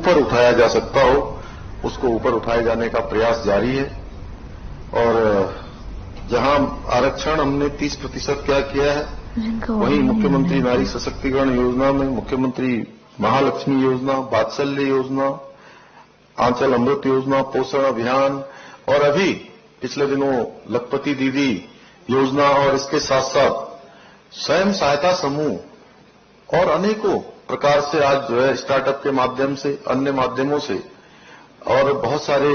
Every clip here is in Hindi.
ऊपर उठाया जा सकता हो, उसको ऊपर उठाए जाने का प्रयास जारी है। और जहां आरक्षण हमने 30% क्या किया है, वहीं मुख्यमंत्री नारी सशक्तिकरण योजना में मुख्यमंत्री महालक्ष्मी योजना, वात्सल्य योजना, आंचल अमृत योजना, पोषण अभियान और अभी पिछले दिनों लखपति दीदी योजना और इसके साथ साथ स्वयं सहायता समूह और अनेकों प्रकार से आज जो है स्टार्टअप के माध्यम से, अन्य माध्यमों से और बहुत सारे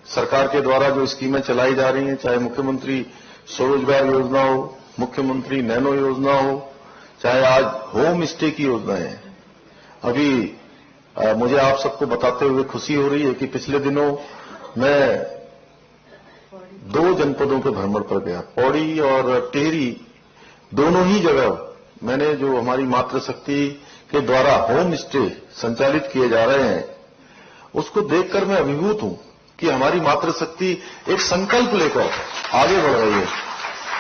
सरकार के द्वारा जो स्कीमें चलाई जा रही हैं, चाहे मुख्यमंत्री स्वरोजगार योजना हो, मुख्यमंत्री नैनो योजना हो, चाहे आज होम स्टे की योजनाएं हैं। अभी मुझे आप सबको बताते हुए खुशी हो रही है कि पिछले दिनों मैं 2 जनपदों के भ्रमण पर गया, पौड़ी और टिहरी, दोनों ही जगह मैंने जो हमारी मातृशक्ति के द्वारा होम स्टे संचालित किए जा रहे हैं, उसको देखकर मैं अभिभूत हूं कि हमारी मातृशक्ति एक संकल्प लेकर आगे बढ़ रही है।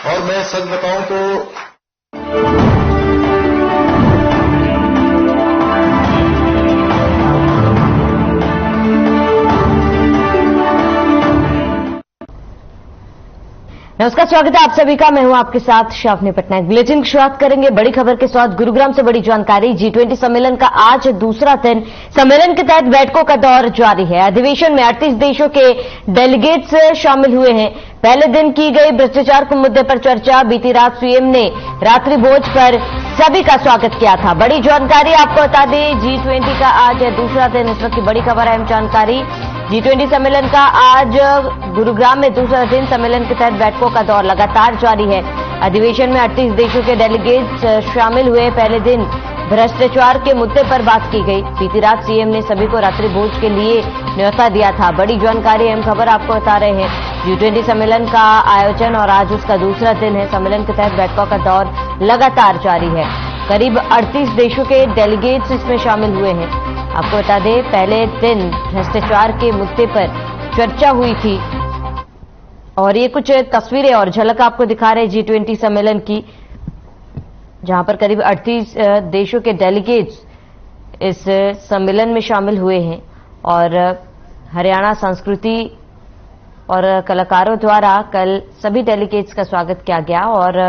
और मैं सच बताऊं तो नमस्कार, स्वागत है आप सभी का। मैं हूं आपके साथ शावनी पटनायक। बुलेटिन की शुरुआत करेंगे बड़ी खबर के साथ। गुरुग्राम से बड़ी जानकारी। G20 सम्मेलन का आज दूसरा दिन। सम्मेलन के तहत बैठकों का दौर जारी है। अधिवेशन में 38 देशों के डेलीगेट्स शामिल हुए हैं। पहले दिन की गई भ्रष्टाचार के मुद्दे पर चर्चा। बीती रात सीएम ने रात्रि भोज पर सभी का स्वागत किया था। बड़ी जानकारी आपको बता दें, G20 का आज दूसरा दिन। इस वक्त की बड़ी खबर, अहम जानकारी। G20 सम्मेलन का आज गुरुग्राम में दूसरा दिन। सम्मेलन के तहत बैठकों का दौर लगातार जारी है। अधिवेशन में 38 देशों के डेलीगेट्स शामिल हुए। पहले दिन भ्रष्टाचार के मुद्दे पर बात की गई। बीती रात सीएम ने सभी को रात्रि भोज के लिए न्योता दिया था। बड़ी जानकारी, अहम खबर आपको बता रहे हैं। G20 सम्मेलन का आयोजन और आज उसका दूसरा दिन है। सम्मेलन के तहत बैठकों का दौर लगातार जारी है। करीब 38 देशों के डेलीगेट्स इसमें शामिल हुए हैं। आपको बता दें, पहले दिन भ्रष्टाचार के मुद्दे पर चर्चा हुई थी और ये कुछ तस्वीरें और झलक आपको दिखा रहे G20 सम्मेलन की, जहां पर करीब 38 देशों के डेलीगेट्स इस सम्मेलन में शामिल हुए हैं। और हरियाणा संस्कृति और कलाकारों द्वारा कल सभी डेलीगेट्स का स्वागत किया गया और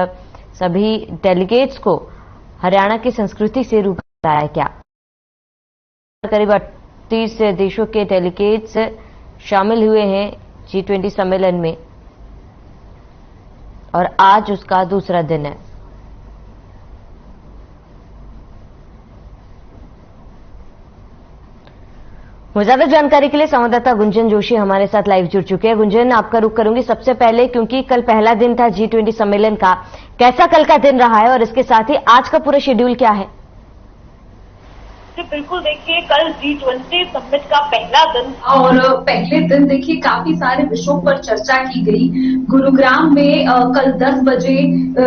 सभी डेलीगेट्स को हरियाणा की संस्कृति से रूबरू कराया गया। करीब 38 देशों के डेलीगेट्स शामिल हुए हैं G20 सम्मेलन में और आज उसका दूसरा दिन है। ज्यादा जानकारी के लिए संवाददाता गुंजन जोशी हमारे साथ लाइव जुड़ चुके हैं। गुंजन, आपका रुख करूंगी सबसे पहले, क्योंकि कल पहला दिन था G20 सम्मेलन का। कैसा कल का दिन रहा है और इसके साथ ही आज का पूरा शेड्यूल क्या है? जी बिल्कुल, देखिए कल G20 समिट का पहला दिन और पहले दिन देखिए काफी सारे विषयों पर चर्चा की गई। गुरुग्राम में कल 10 बजे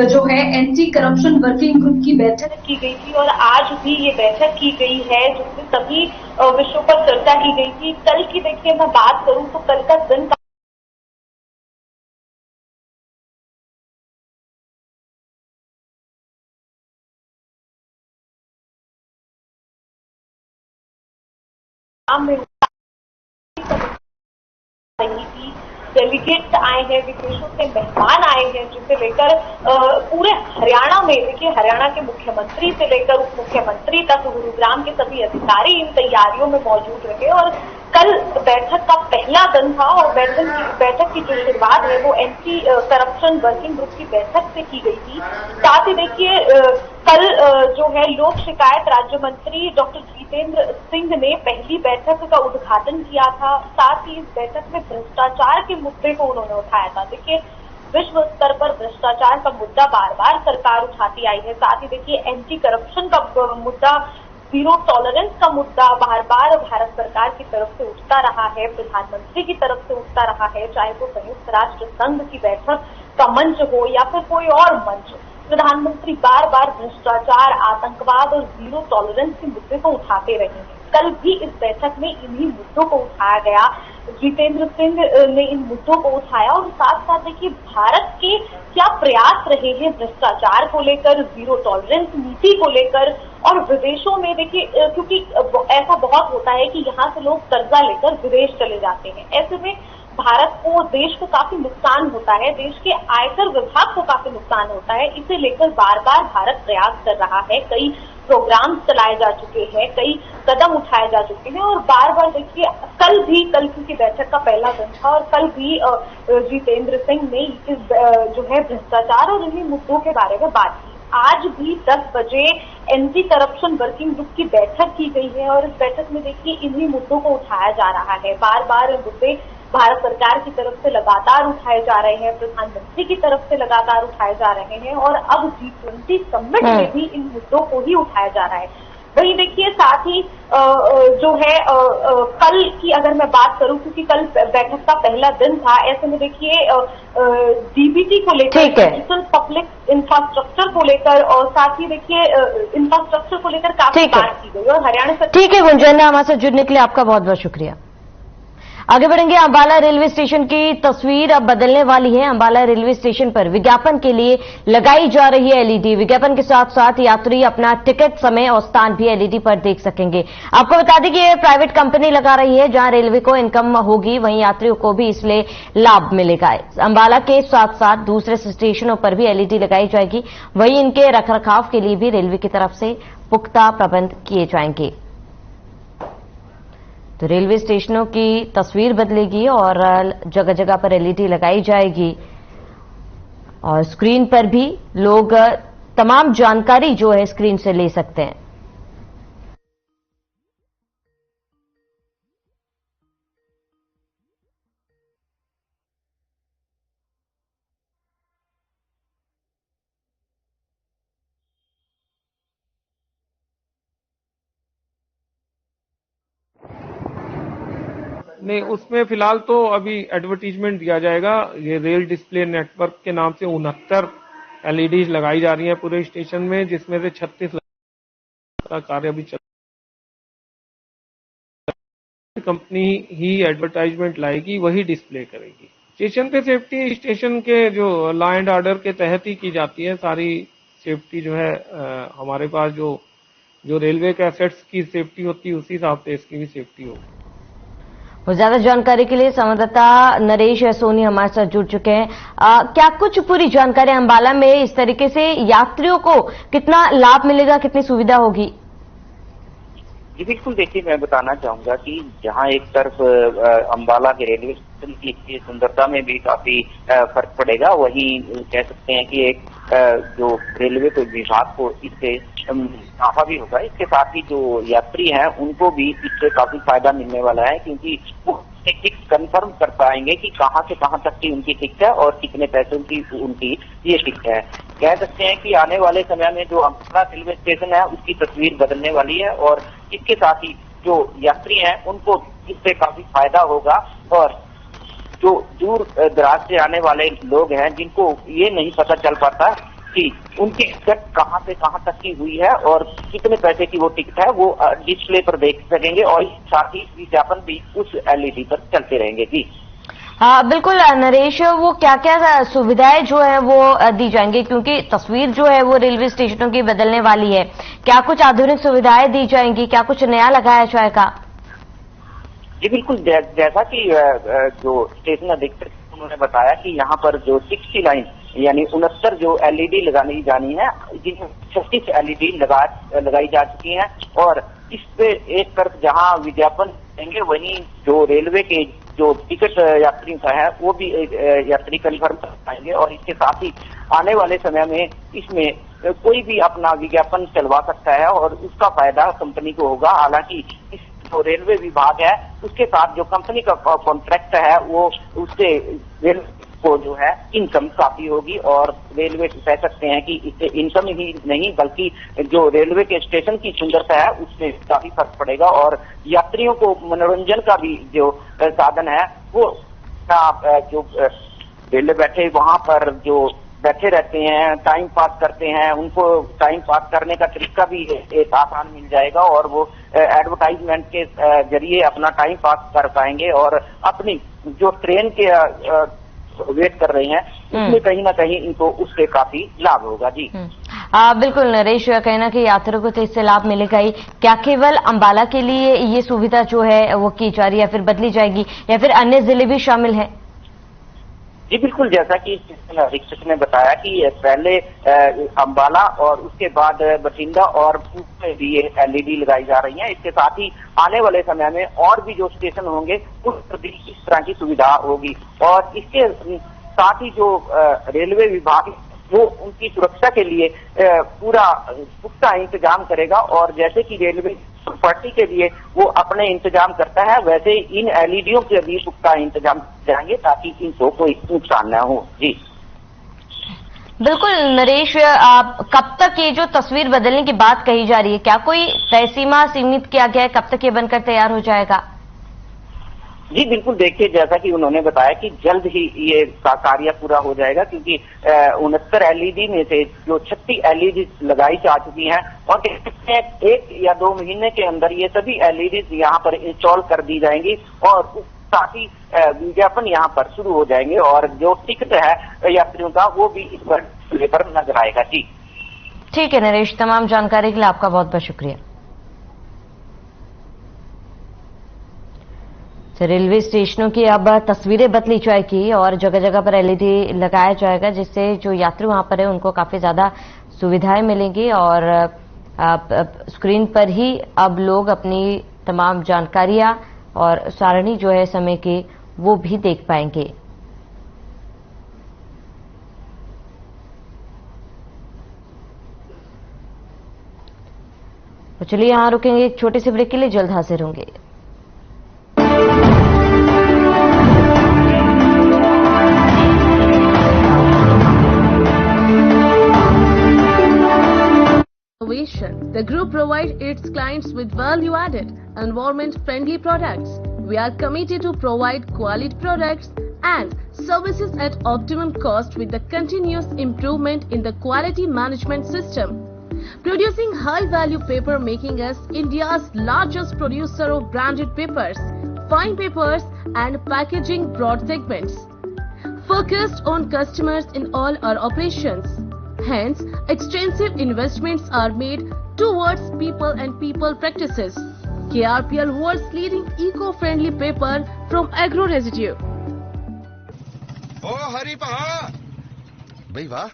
जो है एंटी करप्शन वर्किंग ग्रुप की बैठक की गई थी और आज भी ये बैठक की गई है, जिसमें सभी विषयों पर चर्चा की गई थी। कल की देखिए मैं बात करूं तो कल का दिन में रही थी। डेलीगेट्स आए हैं, विदेशों से मेहमान आए हैं, जिसे लेकर पूरे हरियाणा में देखिए हरियाणा के मुख्यमंत्री से लेकर उप मुख्यमंत्री तक गुरुग्राम के सभी अधिकारी इन तैयारियों में मौजूद रहे। और कल बैठक का पहला दिन था और बैठक की जो शुरुआत है वो एंटी करप्शन वर्किंग ग्रुप की बैठक से की गई थी। साथ ही देखिए कल जो है लोक शिकायत राज्य मंत्री डॉक्टर जितेंद्र सिंह ने पहली बैठक का उद्घाटन किया था। साथ ही इस बैठक में भ्रष्टाचार के मुद्दे को उन्होंने उठाया था। देखिए विश्व स्तर पर भ्रष्टाचार का मुद्दा बार बार सरकार उठाती आई है। साथ ही देखिए एंटी करप्शन का मुद्दा, जीरो टॉलरेंस का मुद्दा बार बार भारत सरकार की तरफ से उठता रहा है, प्रधानमंत्री की तरफ से उठता रहा है, चाहे वो संयुक्त राष्ट्र संघ की बैठक का मंच हो या फिर कोई और मंच। प्रधानमंत्री बार बार भ्रष्टाचार, आतंकवाद और जीरो टॉलरेंस के मुद्दे को उठाते रहे हैं। कल भी इस बैठक में इन्हीं मुद्दों को उठाया गया। जितेंद्र सिंह ने इन मुद्दों को उठाया और साथ साथ देखिए भारत के क्या प्रयास रहे हैं भ्रष्टाचार को लेकर, जीरो टॉलरेंस नीति को लेकर, और विदेशों में देखिए क्योंकि ऐसा बहुत होता है कि यहाँ से लोग कर्जा लेकर विदेश चले जाते हैं, ऐसे में भारत को, देश को काफी नुकसान होता है, देश के आयकर विभाग को काफी नुकसान होता है। इसे लेकर बार बार भारत प्रयास कर रहा है, कई प्रोग्राम चलाए जा चुके हैं, कई कदम उठाए जा चुके हैं और बार बार देखिए कल की बैठक का पहला दिन था और कल भी जितेंद्र सिंह ने इस जो है भ्रष्टाचार और इन्हीं मुद्दों के बारे में बात की। आज भी 10 बजे एंटी करप्शन वर्किंग ग्रुप की बैठक की गई है और इस बैठक में देखिए इन्हीं मुद्दों को उठाया जा रहा है। बार बार मुद्दे भारत सरकार की तरफ से लगातार उठाए जा रहे हैं, प्रधानमंत्री की तरफ से लगातार उठाए जा रहे हैं और अब G20 समिट में भी इन मुद्दों को ही उठाया जा रहा है। वहीं देखिए साथ ही जो है कल की अगर मैं बात करूं, क्योंकि कल बैठक का पहला दिन था, ऐसे में देखिए डीबीटी को लेकर, डिजिटल पब्लिक इंफ्रास्ट्रक्चर को लेकर और साथ ही देखिए इंफ्रास्ट्रक्चर को लेकर काफी बात की गई और हरियाणा सरकार। ठीक है गुंजन, हमारे साथ जुड़ने के लिए आपका बहुत बहुत शुक्रिया। आगे बढ़ेंगे। अंबाला रेलवे स्टेशन की तस्वीर अब बदलने वाली है। अंबाला रेलवे स्टेशन पर विज्ञापन के लिए लगाई जा रही है एलईडी। विज्ञापन के साथ साथ यात्री अपना टिकट, समय और स्थान भी एलईडी पर देख सकेंगे। आपको बता दें कि यह प्राइवेट कंपनी लगा रही है, जहां रेलवे को इनकम होगी वहीं यात्रियों को भी इसलिए लाभ मिलेगा। अंबाला के साथ साथ दूसरे स्टेशनों पर भी एलईडी लगाई जाएगी, वहीं इनके रखरखाव के लिए भी रेलवे की तरफ से पुख्ता प्रबंध किए जाएंगे। तो रेलवे स्टेशनों की तस्वीर बदलेगी और जगह जगह पर एलईडी लगाई जाएगी और स्क्रीन पर भी लोग तमाम जानकारी जो है स्क्रीन से ले सकते हैं। नहीं, उसमें फिलहाल तो अभी एडवर्टीजमेंट दिया जाएगा। ये रेल डिस्प्ले नेटवर्क के नाम से 69 एलईडी लगाई जा रही है पूरे स्टेशन में, जिसमें से 36 का कार्य अभी चल कंपनी ही एडवर्टाइजमेंट लाएगी, वही डिस्प्ले करेगी। स्टेशन पे सेफ्टी स्टेशन के जो लॉ एंड ऑर्डर के तहत ही की जाती है। सारी सेफ्टी जो है हमारे पास जो रेलवे के एसेट्स की सेफ्टी होती है उसी हिसाब से इसकी भी सेफ्टी होगी। और ज्यादा जानकारी के लिए संवाददाता नरेश सोनी हमारे साथ जुड़ चुके हैं। क्या कुछ पूरी जानकारी अंबाला में इस तरीके से यात्रियों को कितना लाभ मिलेगा, कितनी सुविधा होगी? जी बिल्कुल, देखिए मैं बताना चाहूंगा कि जहां एक तरफ अंबाला के रेलवे स्टेशन की सुंदरता में भी काफी फर्क पड़ेगा, वहीं कह सकते हैं कि एक जो रेलवे के विभाग को इससे मुनाफा भी होगा। इसके साथ ही जो यात्री हैं उनको भी इससे काफी फायदा मिलने वाला है, क्योंकि वो टिकट कंफर्म कर पाएंगे कि कहां से कहां तक की उनकी टिकट है और कितने पैसों की उनकी ये टिकट है। कह सकते हैं कि आने वाले समय में जो अंबाला रेलवे स्टेशन है उसकी तस्वीर बदलने वाली है और इसके साथ ही जो यात्री हैं उनको इससे काफी फायदा होगा। और जो दूर दराज से आने वाले लोग हैं जिनको ये नहीं पता चल पाता कि उनकी टिकट कहां से कहां तक की हुई है और कितने पैसे की वो टिकट है, वो डिस्प्ले पर देख सकेंगे और साथ ही विज्ञापन भी उस एलईडी पर चलते रहेंगे। जी हाँ बिल्कुल नरेश, वो क्या क्या सुविधाएं जो है वो दी जाएंगी, क्योंकि तस्वीर जो है वो रेलवे स्टेशनों की बदलने वाली है। क्या कुछ आधुनिक सुविधाएं दी जाएंगी, क्या कुछ नया लगाया जाएगा? जी बिल्कुल, जैसा कि जो स्टेशन अधीक्षक उन्होंने बताया कि यहाँ पर जो 60 लाइन यानी 69 जो एलईडी लगानी जानी है, जिनमें 36 एलईडी लगाई जा चुकी हैं और इस पे एक तरफ जहां विज्ञापन देंगे वहीं जो रेलवे के जो टिकट यात्रियों का है वो भी यात्री कन्फर्म कर पाएंगे। और इसके साथ ही आने वाले समय में इसमें कोई भी अपना विज्ञापन चलवा सकता है और उसका फायदा कंपनी को होगा। हालांकि इस जो रेलवे विभाग है उसके साथ जो कंपनी का कॉन्ट्रैक्ट है वो उससे रेलवे को जो है इनकम काफी होगी और रेलवे कह सकते हैं कि इससे इनकम ही नहीं बल्कि जो रेलवे के स्टेशन की सुंदरता है उससे काफी फर्क पड़ेगा और यात्रियों को मनोरंजन का भी जो साधन है वो जो रेलवे बैठे वहां पर जो बैठे रहते हैं, टाइम पास करते हैं, उनको टाइम पास करने का तरीका भी एक आसान मिल जाएगा और वो एडवर्टाइजमेंट के जरिए अपना टाइम पास कर पाएंगे और अपनी जो ट्रेन के वेट कर रहे हैं उसमें कहीं ना कहीं इनको उससे काफी लाभ होगा। जी बिल्कुल नरेश, कहीं ना कहीं यात्रियों को तो इससे लाभ मिलेगा ही। क्या केवल अंबाला के लिए ये सुविधा जो है वो की जा रही है या फिर बदली जाएगी या फिर अन्य जिले भी शामिल हैं? जी बिल्कुल, जैसा कि अधीक्षक ने बताया कि पहले अंबाला और उसके बाद बठिंडा और पूर्व में भी ये एलईडी लगाई जा रही है। इसके साथ ही आने वाले समय में और भी जो स्टेशन होंगे उस पर भी इस तरह की सुविधा होगी और इसके साथ ही जो रेलवे विभाग वो उनकी सुरक्षा के लिए पूरा पुख्ता इंतजाम करेगा और जैसे कि रेलवे प्रॉपर्टी के लिए वो अपने इंतजाम करता है वैसे इन एलईडीओं के भी पुख्ता इंतजाम जाएंगे ताकि इनको कोई नुकसान न हो। जी बिल्कुल नरेश, आप कब तक ये जो तस्वीर बदलने की बात कही जा रही है, क्या कोई तय सीमा सीमित किया गया है, कब तक ये बनकर तैयार हो जाएगा? जी बिल्कुल, देखिए जैसा कि उन्होंने बताया कि जल्द ही ये कार्य पूरा हो जाएगा क्योंकि 69 एलईडी में से जो 36 एलईडी लगाई जा चुकी हैं और 1 या 2 महीने के अंदर ये सभी एलईडी यहाँ पर इंस्टॉल कर दी जाएंगी और साथ ही विज्ञापन यहाँ पर शुरू हो जाएंगे और जो टिकट है यात्रियों का वो भी इस पर नजर आएगा। जी ठीक है नरेश, तमाम जानकारी के लिए आपका बहुत बहुत शुक्रिया। रेलवे स्टेशनों की अब तस्वीरें बदली जाएगी और जगह जगह पर एलईडी लगाया जाएगा जिससे जो यात्री वहां पर है उनको काफी ज्यादा सुविधाएं मिलेंगी और स्क्रीन पर ही अब लोग अपनी तमाम जानकारियां और सारणी जो है समय की वो भी देख पाएंगे। तो चलिए यहां रुकेंगे एक छोटे से ब्रेक के लिए, जल्द हाजिर होंगे। The group provides its clients with value-added, environment-friendly products. We are committed to provide quality products and services at optimum cost with the continuous improvement in the quality management system. Producing high-value paper making us India's largest producer of branded papers, fine papers and packaging broad segments. Focused on customers in all our operations. Hence, extensive investments are made towards people and people practices. KRPL world's leading eco-friendly paper from agro residue. ओ हरी पहा बई वाह,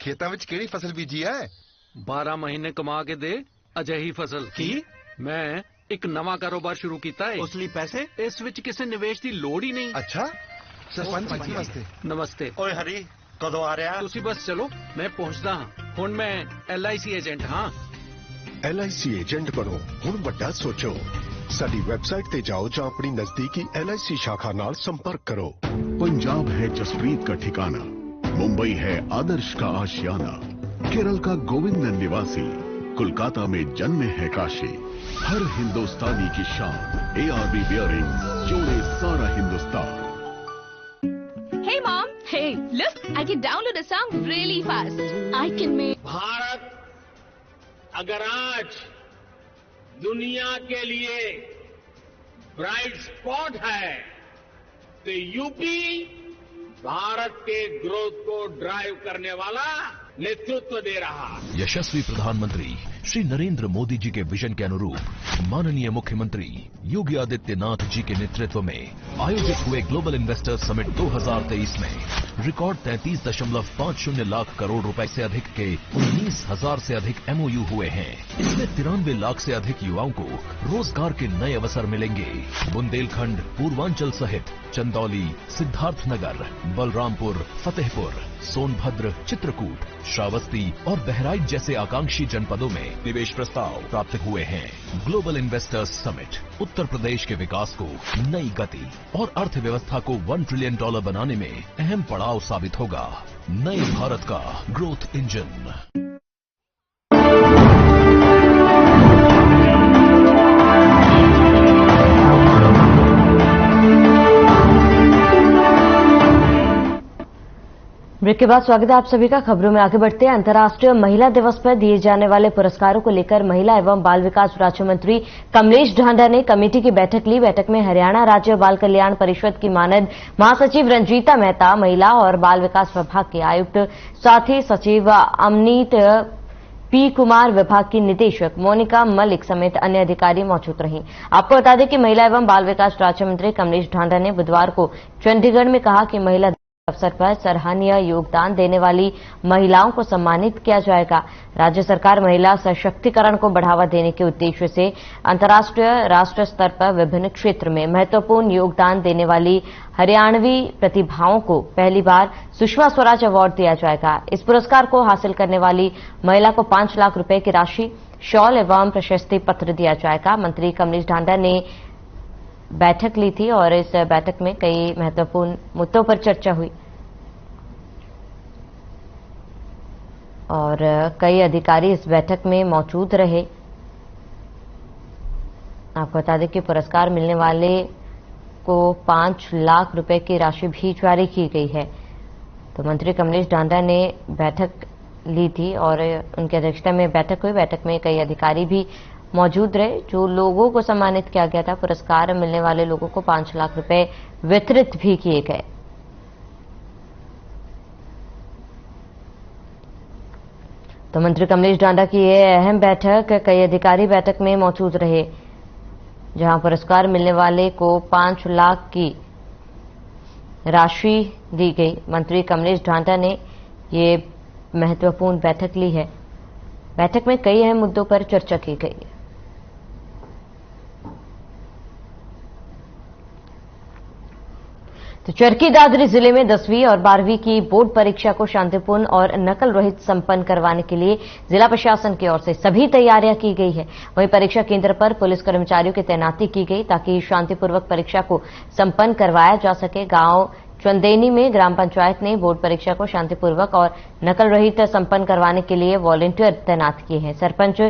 खेतां विच किहड़ी फसल बीजी है? 12 महीने कमा के दे अजही फसल की मैं एक नवा कारोबार शुरू कीता है। उस लई पैसे इस विच किसी निवेश की लोड़ ही नहीं। अच्छा सरपंच जी नमस्ते। नमस्ते। ओए हरी कदों आ रहा? तुसी बस चलो मैं पहुंचदा हां। हुण मैं LIC एजेंट हां। LIC एजेंट बनो हुण वड्डा सोचो। साडी वेबसाइट ते जाओ जां अपनी नजदीकी LIC शाखा नाल संपर्क करो। पंजाब है जसप्रीत का ठिकाना, मुंबई है आदर्श का आशियाना, केरल का गोविंद निवासी, कोलकाता में जन्मे है काशी। हर हिंदुस्तानी की शान ARB बियरिंग जोड़े सारा Hindustan. Hey mom, hey, look, I can download a song really fast. I can make Bharat अगर आज दुनिया के लिए ब्राइट स्पॉट है तो यूपी भारत के ग्रोथ को ड्राइव करने वाला नेतृत्व दे रहा। यशस्वी प्रधानमंत्री श्री नरेंद्र मोदी जी के विजन के अनुरूप माननीय मुख्यमंत्री योगी आदित्यनाथ जी के नेतृत्व में आयोजित हुए ग्लोबल इन्वेस्टर्स समिट 2023 में रिकॉर्ड 33.50 लाख करोड़ रुपए से अधिक के 19,000 से अधिक MOU हुए हैं। इसमें 93 लाख से अधिक युवाओं को रोजगार के नए अवसर मिलेंगे। बुंदेलखंड, पूर्वांचल सहित चंदौली, सिद्धार्थनगर, बलरामपुर, फतेहपुर, सोनभद्र, चित्रकूट, श्रावस्ती और बहराइच जैसे आकांक्षी जनपदों में निवेश प्रस्ताव प्राप्त हुए हैं। Global investors summit Uttar Pradesh के विकास को नई गति और अर्थव्यवस्था को $1 ट्रिलियन बनाने में अहम पड़ाव साबित होगा। नए भारत का ग्रोथ इंजन। ब्रेक ब्रेक के बाद स्वागत है आप सभी का। खबरों में आगे बढ़ते हैं। अंतर्राष्ट्रीय महिला दिवस पर दिए जाने वाले पुरस्कारों को लेकर महिला एवं बाल विकास राज्य मंत्री कमलेश ढांडा ने कमेटी की बैठक ली। बैठक में हरियाणा राज्य बाल कल्याण परिषद की मानद महासचिव रंजीता मेहता, महिला और बाल विकास विभाग के आयुक्त, साथ ही सचिव अमनीत पी कुमार, विभाग की निदेशक मोनिका मलिक समेत अन्य अधिकारी मौजूद रहीं। आपको बता दें कि महिला एवं बाल विकास राज्य मंत्री कमलेश ढांडा ने बुधवार को चंडीगढ़ में कहा कि महिला अवसर पर सराहनीय योगदान देने वाली महिलाओं को सम्मानित किया जाएगा। राज्य सरकार महिला सशक्तिकरण को बढ़ावा देने के उद्देश्य से अंतर्राष्ट्रीय राष्ट्रीय स्तर पर विभिन्न क्षेत्र में महत्वपूर्ण योगदान देने वाली हरियाणवी प्रतिभाओं को पहली बार सुषमा स्वराज अवार्ड दिया जाएगा। इस पुरस्कार को हासिल करने वाली महिला को 5 लाख रुपए की राशि, शॉल एवं प्रशस्ति पत्र दिया जाएगा। मंत्री कमलेश ढांडा ने बैठक ली थी और इस बैठक में कई महत्वपूर्ण मुद्दों पर चर्चा हुई और कई अधिकारी इस बैठक में मौजूद रहे। आपको बता दें कि पुरस्कार मिलने वाले को 5 लाख रुपए की राशि भी जारी की गई है। तो मंत्री कमलेश ढांडा ने बैठक ली थी और उनकी अध्यक्षता में बैठक हुई। बैठक में कई अधिकारी भी मौजूद रहे। जो लोगों को सम्मानित किया गया था, पुरस्कार मिलने वाले लोगों को 5 लाख रुपए वितरित भी किए गए। तो मंत्री कमलेश ढांडा की यह अहम बैठक, कई अधिकारी बैठक में मौजूद रहे, जहां पुरस्कार मिलने वाले को 5 लाख की राशि दी गई। मंत्री कमलेश ढांडा ने ये महत्वपूर्ण बैठक ली है। बैठक में कई अहम मुद्दों पर चर्चा की गई। तो चरखी दादरी जिले में 10वीं और 12वीं की बोर्ड परीक्षा को शांतिपूर्ण और नकल रहित संपन्न करवाने के लिए जिला प्रशासन की ओर से सभी तैयारियां की गई है। वहीं परीक्षा केंद्र पर पुलिस कर्मचारियों की तैनाती की गई ताकि शांतिपूर्वक परीक्षा को संपन्न करवाया जा सके। गांव चंदेनी में ग्राम पंचायत ने बोर्ड परीक्षा को शांतिपूर्वक और नकल रहित संपन्न करवाने के लिए वॉलंटियर तैनात किए हैं। सरपंच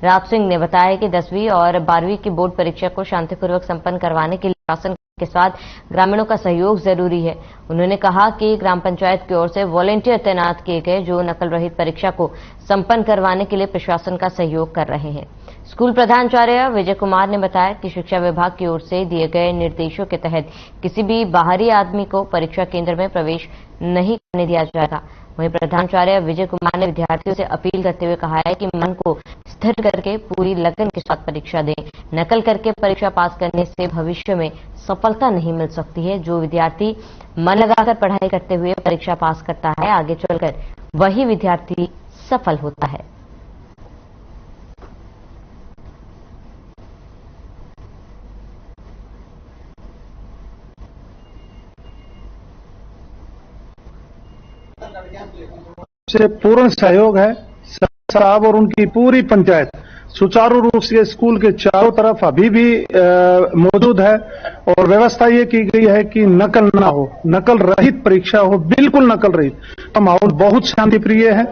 राज सिंह ने बताया कि 10वीं और 12वीं की बोर्ड परीक्षा को शांतिपूर्वक संपन्न करवाने के लिए शासन के साथ ग्रामीणों का सहयोग जरूरी है। उन्होंने कहा कि ग्राम पंचायत की ओर से वॉलंटियर तैनात किए गए जो नकल रहित परीक्षा को संपन्न करवाने के लिए प्रशासन का सहयोग कर रहे हैं। स्कूल प्रधानाचार्य विजय कुमार ने बताया कि शिक्षा विभाग की ओर से दिए गए निर्देशों के तहत किसी भी बाहरी आदमी को परीक्षा केंद्र में प्रवेश नहीं करने दिया जाएगा। वहीं प्रधानाचार्य विजय कुमार ने विद्यार्थियों से अपील करते हुए कहा है कि मन को स्थिर करके पूरी लगन के साथ परीक्षा दें। नकल करके परीक्षा पास करने से भविष्य में सफलता नहीं मिल सकती है। जो विद्यार्थी मन लगाकर पढ़ाई करते हुए परीक्षा पास करता है, आगे चलकर वही विद्यार्थी सफल होता है। से पूर्ण सहयोग है। साहब और उनकी पूरी पंचायत सुचारू रूप से स्कूल के चारों तरफ अभी भी मौजूद है और व्यवस्था ये की गई है कि नकल ना हो, नकल रहित परीक्षा हो, बिल्कुल नकल रहित। माहौल बहुत शांति प्रिय है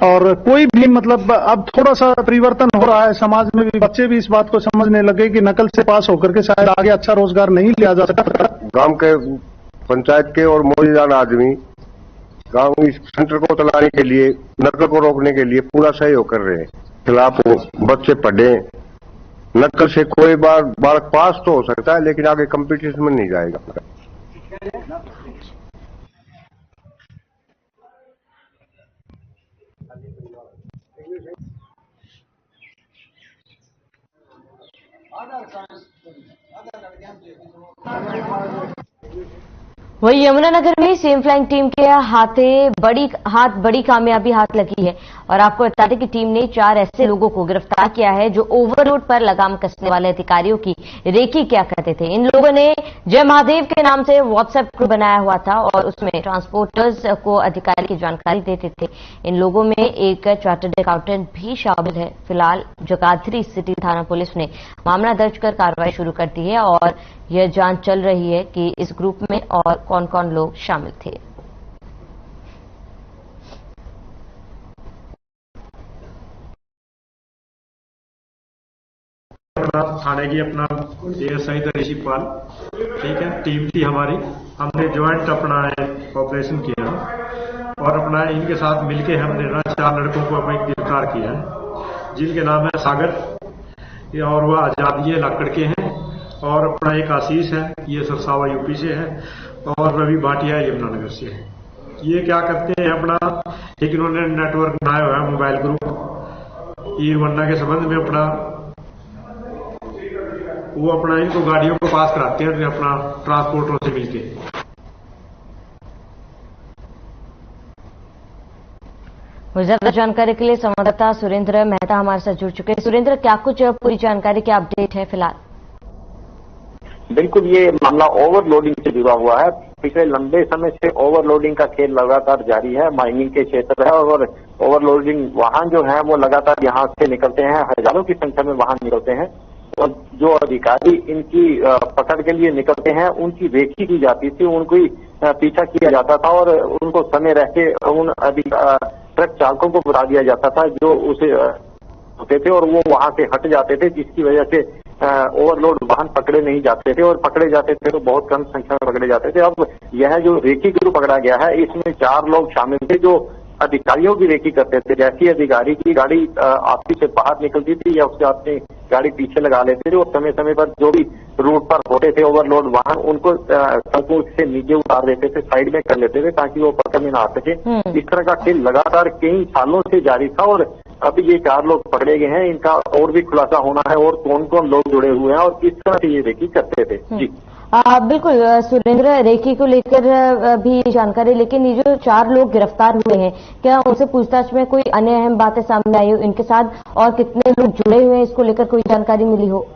और कोई भी मतलब अब थोड़ा सा परिवर्तन हो रहा है समाज में भी। बच्चे भी इस बात को समझने लगे कि नकल से पास होकर के शायद आगे अच्छा रोजगार नहीं लिया जा सकता। गांव के पंचायत के और मौजूदा आदमी गांव इस सेंटर को चलाने के लिए, नकल को रोकने के लिए पूरा सहयोग कर रहे हैं। खिलाफ बच्चे पढ़े, नकल से कोई बार बालक पास तो हो सकता है लेकिन आगे कंपटीशन में नहीं जाएगा। वही यमुनानगर में सेम फ्लाइंग टीम के बड़ी कामयाबी हाथ लगी है और आपको बता दें कि टीम ने 4 ऐसे लोगों को गिरफ्तार किया है जो ओवरलोड पर लगाम कसने वाले अधिकारियों की रेकी क्या करते थे। इन लोगों ने जय महादेव के नाम से व्हाट्सएप ग्रुप बनाया हुआ था और उसमें ट्रांसपोर्टर्स को अधिकारी की जानकारी देते थे। इन लोगों में एक चार्टर्ड अकाउंटेंट भी शामिल है। फिलहाल जगाधरी सिटी थाना पुलिस ने मामला दर्ज कर कार्रवाई शुरू कर दी है और यह जांच चल रही है कि इस ग्रुप में और कौन कौन लोग शामिल थे। थाने की अपना एएसआई दरीशी पाल, ठीक है, टीम थी हमारी। हमने ज्वाइंट अपना ऑपरेशन किया और अपना इनके साथ मिलके हमने 4 लड़कों को अपने गिरफ्तार किया है, जिनके नाम है सागर और वह आजादी लाकड़ के हैं, और अपना एक आशीष है, ये सरसावा यूपी से है, और रवि भाटिया यमुनानगर से है। ये क्या करते हैं, अपना एक इन्होंने नेटवर्क बनाया हुआ है मोबाइल ग्रुप ईरवन्ना के संबंध में, अपना वो अपना इनको गाड़ियों को पास कराते हैं अपना ट्रांसपोर्टरों से मिलके। ज्यादा जानकारी के लिए संवाददाता सुरेंद्र मेहता हमारे साथ जुड़ चुके हैं। सुरेंद्र, क्या कुछ पूरी जानकारी की अपडेट है फिलहाल? बिल्कुल, ये मामला ओवरलोडिंग से जुड़ा हुआ है। पिछले लंबे समय से ओवरलोडिंग का खेल लगातार जारी है। माइनिंग के क्षेत्र है और ओवरलोडिंग वाहन जो है वो लगातार यहाँ से निकलते हैं, हजारों की संख्या में वाहन निकलते हैं, और जो अधिकारी इनकी पकड़ के लिए निकलते हैं उनकी रेखी की जाती थी, उनको पीछा किया जाता था और उनको समय रहते उन ट्रक चालकों को बता दिया जाता था जो उसे होते थे, और वो वहां से हट जाते थे, जिसकी वजह से ओवरलोड वाहन पकड़े नहीं जाते थे, और पकड़े जाते थे तो बहुत कम संख्या में पकड़े जाते थे। अब यह जो रेकी ग्रुप पकड़ा गया है, इसमें 4 लोग शामिल थे जो अधिकारियों की रेकी करते थे। जैसी अधिकारी की गाड़ी ऑफिस से बाहर निकलती थी या उससे अपनी गाड़ी पीछे लगा लेते थे, और समय समय पर जो भी रूट पर होते थे ओवरलोड वाहन, उनको सड़कों से नीचे उतार देते थे, साइड में कर लेते थे ताकि वो पकड़ में ना आ सके। इस तरह का खेल लगातार कई सालों से जारी था, और अभी ये 4 लोग पकड़े गए हैं। इनका और भी खुलासा होना है और कौन कौन लोग जुड़े हुए हैं और किस तरह से ये रेकी करते थे। जी बिल्कुल सुरेंद्र, रेकी को लेकर भी जानकारी, लेकिन ये जो 4 लोग गिरफ्तार हुए हैं, क्या उनसे पूछताछ में कोई अन्य अहम बातें सामने आई हो? इनके साथ और कितने लोग जुड़े हुए हैं, इसको लेकर कोई जानकारी मिली हो?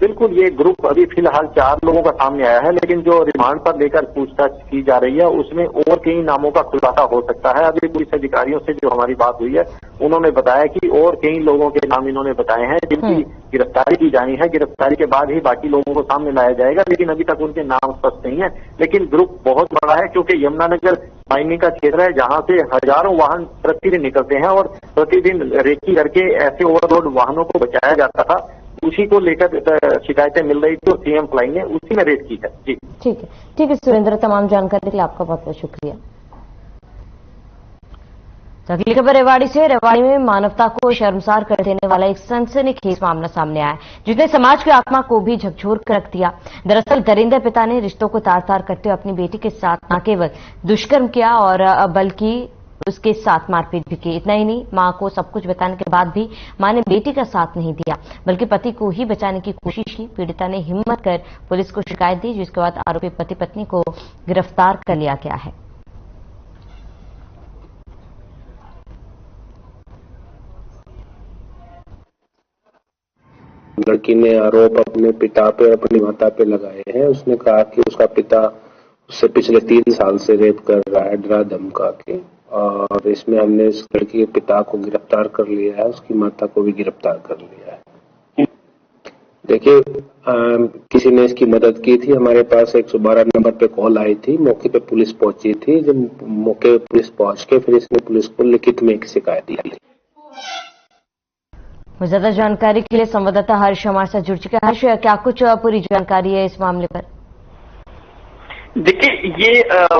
बिल्कुल, ये ग्रुप अभी फिलहाल 4 लोगों का सामने आया है, लेकिन जो रिमांड पर लेकर पूछताछ की जा रही है उसमें और कई नामों का खुलासा हो सकता है। अभी पुलिस अधिकारियों से जो हमारी बात हुई है, उन्होंने बताया कि और कई लोगों के नाम इन्होंने बताए हैं जिनकी गिरफ्तारी की जानी है। गिरफ्तारी के बाद ही बाकी लोगों को सामने लाया जाएगा, लेकिन अभी तक उनके नाम स्पष्ट नहीं है। लेकिन ग्रुप बहुत बड़ा है, क्योंकि यमुनानगर माइनिंग का क्षेत्र है जहां से हजारों वाहन प्रतिदिन निकलते हैं, और प्रतिदिन रेकी करके ऐसे ओवरलोड वाहनों को बचाया जाता था। उसी को लेकर शिकायतें मिल रही थी, तो सीएम फ्लाई ने उसी में रेड की है। जी ठीक है सुरेंद्र, तमाम जानकारी के लिए आपका बहुत बहुत शुक्रिया। अगली खबर रेवाड़ी से। रेवाड़ी में मानवता को शर्मसार कर देने वाला एक सनसनीखेज मामला सामने आया, जिसने समाज की आत्मा को भी झकझोर कर रख दिया। दरअसल दरिंदे पिता ने रिश्तों को तार तार करते हुए अपनी बेटी के साथ न केवल दुष्कर्म किया और बल्कि उसके साथ मारपीट भी की। इतना ही नहीं, मां को सब कुछ बताने के बाद भी मां ने बेटी का साथ नहीं दिया, बल्कि पति को ही बचाने की कोशिश की। पीड़िता ने हिम्मत कर पुलिस को शिकायत दी, जिसके बाद आरोपी पति पत्नी को गिरफ्तार कर लिया गया है। लड़की ने आरोप अपने पिता पे, अपनी माता पे लगाए हैं। उसने कहा कि उसका पिता उससे पिछले 3 साल से रेप कर रहा है, डरा धमका के, और इसमें हमने इस लड़की के पिता को गिरफ्तार कर लिया है, उसकी माता को भी गिरफ्तार कर लिया है। देखिए, किसी ने इसकी मदद की थी। हमारे पास 112 नंबर पे कॉल आई थी, मौके पे पुलिस पहुंची थी। जब मौके पे पुलिस पहुंच के फिर इसने पुलिस को लिखित में एक शिकायत दी थी। ज्यादा जानकारी के लिए संवाददाता हर्ष हमारे साथ जुड़ चुके हैं। हर्ष, क्या कुछ पूरी जानकारी है इस मामले पर? देखिए, ये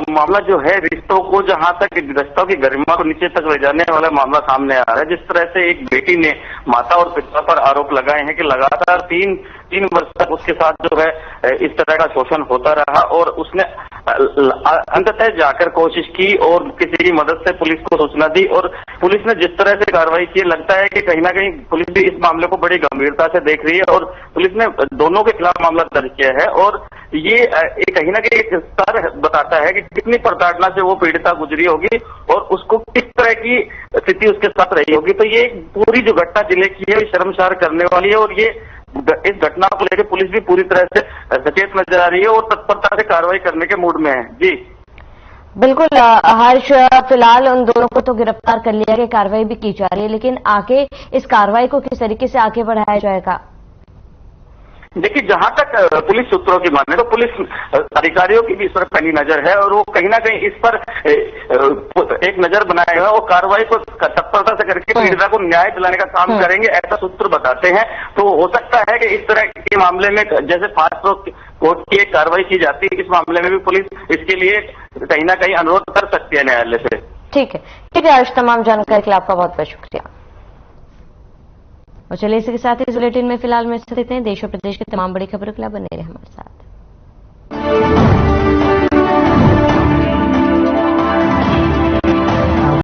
मामला जो है रिश्तों को, जहां तक रिश्तों की गरिमा को नीचे तक ले जाने वाला मामला सामने आ रहा है। जिस तरह से एक बेटी ने माता और पिता पर आरोप लगाए हैं कि लगातार तीन वर्ष तक उसके साथ जो है इस तरह का शोषण होता रहा, और उसने अंततः जाकर कोशिश की और किसी की मदद से पुलिस को सूचना दी, और पुलिस ने जिस तरह से कार्रवाई की, लगता है कि कहीं ना कहीं पुलिस भी इस मामले को बड़ी गंभीरता से देख रही है, और पुलिस ने दोनों के खिलाफ मामला दर्ज किया है। और ये कहीं ना कहीं एक स्तर बताता है कि कितनी प्रताड़ना से वो पीड़िता गुजरी होगी और उसको किस तरह की स्थिति उसके साथ रही होगी। तो ये पूरी जो घटना जिले की है शर्मसार करने वाली है, और ये इस घटना को लेकर पुलिस भी पूरी तरह से सचेत नजर आ रही है और तत्परता से कार्रवाई करने के मूड में है। जी बिल्कुल हर्ष, फिलहाल उन दोनों को तो गिरफ्तार कर लिया गया, कार्रवाई भी की जा रही है, लेकिन आगे इस कार्रवाई को किस तरीके से आगे बढ़ाया जाएगा? देखिए, जहां तक पुलिस सूत्रों की माने तो पुलिस अधिकारियों की भी इस पर पैनी नजर है और वो कहीं ना कहीं इस पर एक नजर बनाए हुए और कार्रवाई को तत्परता से करके पीड़िता को न्याय दिलाने का काम करेंगे, ऐसा सूत्र बताते हैं। तो हो सकता है कि इस तरह के मामले में जैसे फास्ट ट्रैक कोर्ट की एक कार्रवाई की जाती है, इस मामले में भी पुलिस इसके लिए कहीं ना कहीं अनुरोध कर सकती है न्यायालय से। ठीक है आज तमाम जानकारी के लिए आपका बहुत बहुत शुक्रिया। और चलिए इसी के साथ इस बुलेटिन में फिलहाल में देते हैं। देश और प्रदेश की तमाम बड़ी खबरों के लिए बने रहे हमारे साथ।